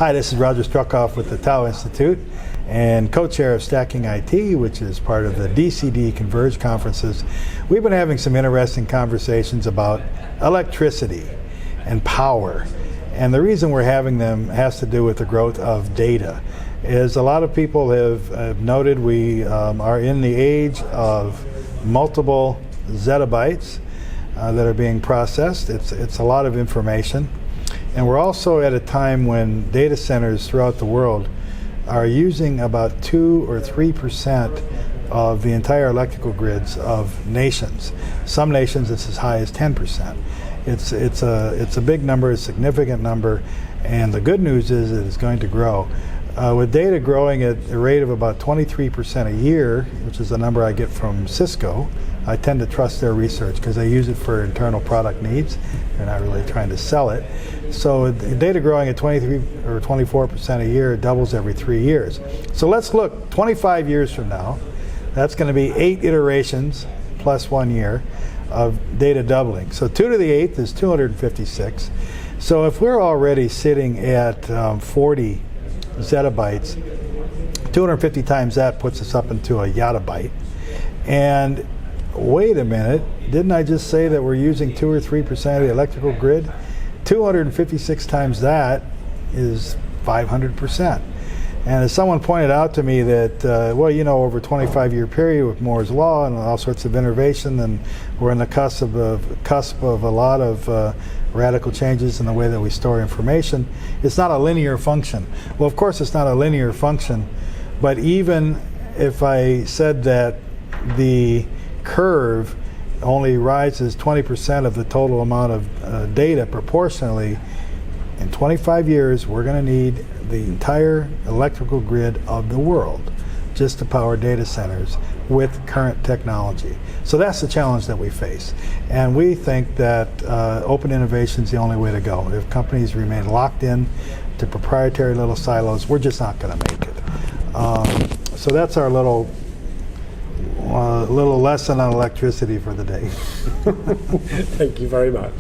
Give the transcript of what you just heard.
Hi, this is Roger Strukhoff with the Tao Institute and co-chair of Stacking IT, which is part of the DCD Converge conferences. We've been having some interesting conversations about electricity and power. And the reason we're having them has to do with the growth of data. As a lot of people have noted, we are in the age of multiple zettabytes that are being processed. It's a lot of information. And we're also at a time when data centers throughout the world are using about 2 or 3% of the entire electrical grids of nations. Some nations it's as high as 10%. It's a big number, a significant number, and the good news is that it's going to grow. With data growing at a rate of about 23% a year, which is the number I get from Cisco, I tend to trust their research because they use it for internal product needs. They're not really trying to sell it. So data growing at 23 or 24% a year doubles every 3 years. So let's look 25 years from now. That's going to be 8 iterations plus 1 year of data doubling. So 2 to the 8th is 256. So if we're already sitting at 40 zettabytes, 250 times that puts us up into a yottabyte. And wait a minute, didn't I just say that we're using 2 or 3% of the electrical grid? 256 times that is 500%. And as someone pointed out to me that, well, you know, over a 25-year period with Moore's Law and all sorts of innovation, and we're on the cusp of a lot of radical changes in the way that we store information. It's not a linear function. Well, of course it's not a linear function, but even if I said that the curve only rises 20% of the total amount of data proportionally, in 25 years we're going to need the entire electrical grid of the world just to power data centers with current technology. So that's the challenge that we face. And we think that open innovation is the only way to go. If companies remain locked in to proprietary little silos, we're just not going to make it. So that's our little lesson on electricity for the day. Thank you very much.